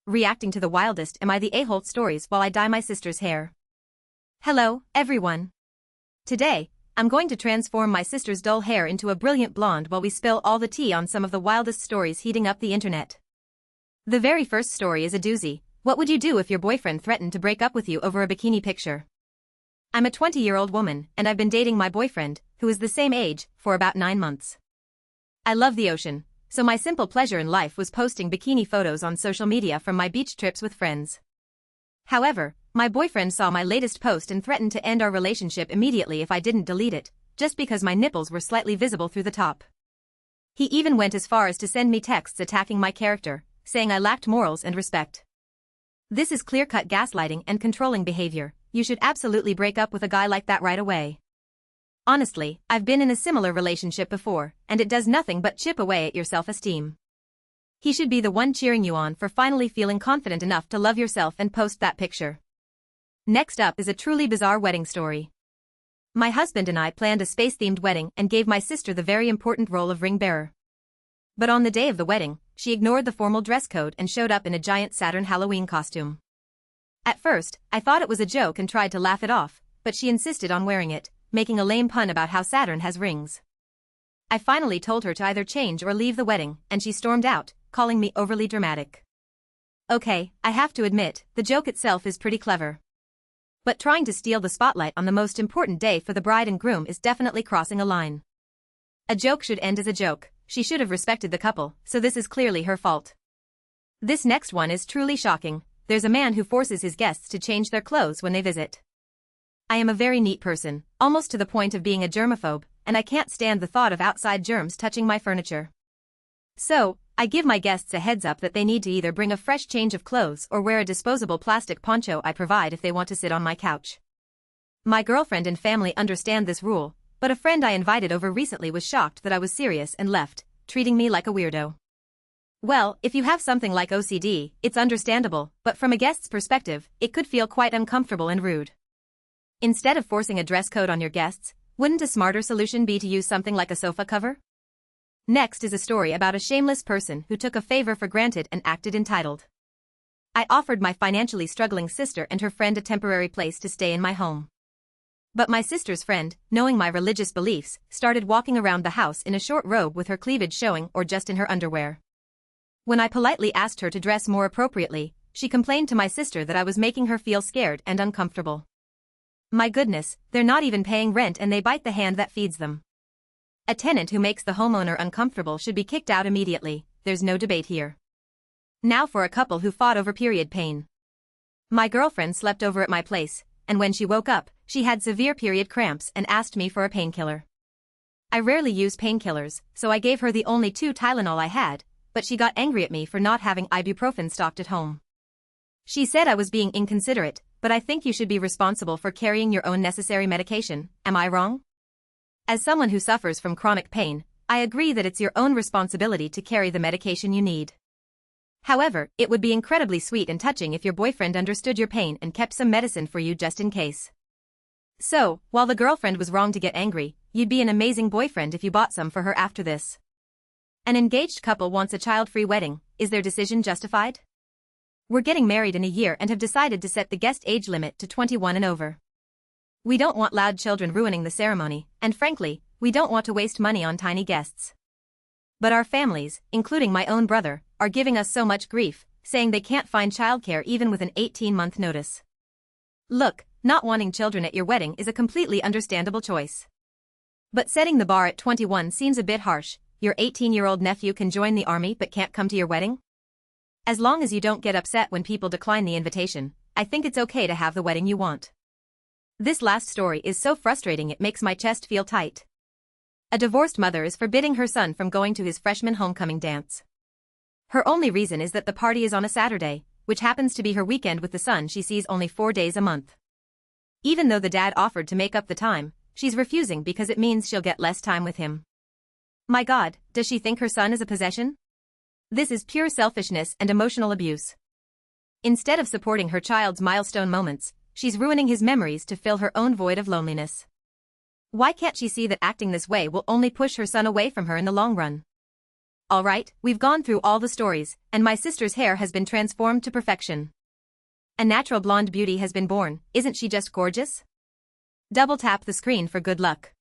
reacting to the wildest Am I the A-hole stories while I dye my sister's hair. Hello, everyone. Today, I'm going to transform my sister's dull hair into a brilliant blonde while we spill all the tea on some of the wildest stories heating up the internet. The very first story is a doozy. What would you do if your boyfriend threatened to break up with you over a bikini picture? I'm a 20-year-old woman, and I've been dating my boyfriend, who is the same age, for about 9 months. I love the ocean, so my simple pleasure in life was posting bikini photos on social media from my beach trips with friends. However, my boyfriend saw my latest post and threatened to end our relationship immediately if I didn't delete it, just because my nipples were slightly visible through the top. He even went as far as to send me texts attacking my character, saying I lacked morals and respect. This is clear-cut gaslighting and controlling behavior. You should absolutely break up with a guy like that right away. Honestly, I've been in a similar relationship before, and it does nothing but chip away at your self-esteem. He should be the one cheering you on for finally feeling confident enough to love yourself and post that picture. Next up is a truly bizarre wedding story. My husband and I planned a space-themed wedding and gave my sister the very important role of ring bearer. But on the day of the wedding, she ignored the formal dress code and showed up in a giant Saturn Halloween costume. At first, I thought it was a joke and tried to laugh it off, but she insisted on wearing it, making a lame pun about how Saturn has rings. I finally told her to either change or leave the wedding, and she stormed out, calling me overly dramatic. Okay, I have to admit, the joke itself is pretty clever. But trying to steal the spotlight on the most important day for the bride and groom is definitely crossing a line. A joke should end as a joke. She should have respected the couple, so this is clearly her fault. This next one is truly shocking. There's a man who forces his guests to change their clothes when they visit. I am a very neat person, almost to the point of being a germaphobe, and I can't stand the thought of outside germs touching my furniture. So, I give my guests a heads up that they need to either bring a fresh change of clothes or wear a disposable plastic poncho I provide if they want to sit on my couch. My girlfriend and family understand this rule, but a friend I invited over recently was shocked that I was serious and left, treating me like a weirdo. Well, if you have something like OCD, it's understandable, but from a guest's perspective, it could feel quite uncomfortable and rude. Instead of forcing a dress code on your guests, wouldn't a smarter solution be to use something like a sofa cover? Next is a story about a shameless person who took a favor for granted and acted entitled. I offered my financially struggling sister and her friend a temporary place to stay in my home. But my sister's friend, knowing my religious beliefs, started walking around the house in a short robe with her cleavage showing or just in her underwear. When I politely asked her to dress more appropriately, she complained to my sister that I was making her feel scared and uncomfortable. My goodness, they're not even paying rent and they bite the hand that feeds them. A tenant who makes the homeowner uncomfortable should be kicked out immediately. There's no debate here. Now for a couple who fought over period pain. My girlfriend slept over at my place, and when she woke up, she had severe period cramps and asked me for a painkiller. I rarely use painkillers, so I gave her the only 2 Tylenol I had, but she got angry at me for not having ibuprofen stocked at home. She said I was being inconsiderate, but I think you should be responsible for carrying your own necessary medication. Am I wrong? As someone who suffers from chronic pain, I agree that it's your own responsibility to carry the medication you need. However, it would be incredibly sweet and touching if your boyfriend understood your pain and kept some medicine for you just in case. So, while the girlfriend was wrong to get angry, you'd be an amazing boyfriend if you bought some for her after this. An engaged couple wants a child-free wedding. Is their decision justified? We're getting married in a year and have decided to set the guest age limit to 21 and over. We don't want loud children ruining the ceremony, and frankly, we don't want to waste money on tiny guests. But our families, including my own brother, are giving us so much grief, saying they can't find childcare even with an 18-month notice. Look, not wanting children at your wedding is a completely understandable choice. But setting the bar at 21 seems a bit harsh. Your 18-year-old nephew can join the army but can't come to your wedding? As long as you don't get upset when people decline the invitation, I think it's okay to have the wedding you want. This last story is so frustrating it makes my chest feel tight. A divorced mother is forbidding her son from going to his freshman homecoming dance. Her only reason is that the party is on a Saturday, which happens to be her weekend with the son she sees only 4 days a month. Even though the dad offered to make up the time, she's refusing because it means she'll get less time with him. My God, does she think her son is a possession? This is pure selfishness and emotional abuse. Instead of supporting her child's milestone moments, she's ruining his memories to fill her own void of loneliness. Why can't she see that acting this way will only push her son away from her in the long run? Alright, we've gone through all the stories, and my sister's hair has been transformed to perfection. A natural blonde beauty has been born, isn't she just gorgeous? Double tap the screen for good luck.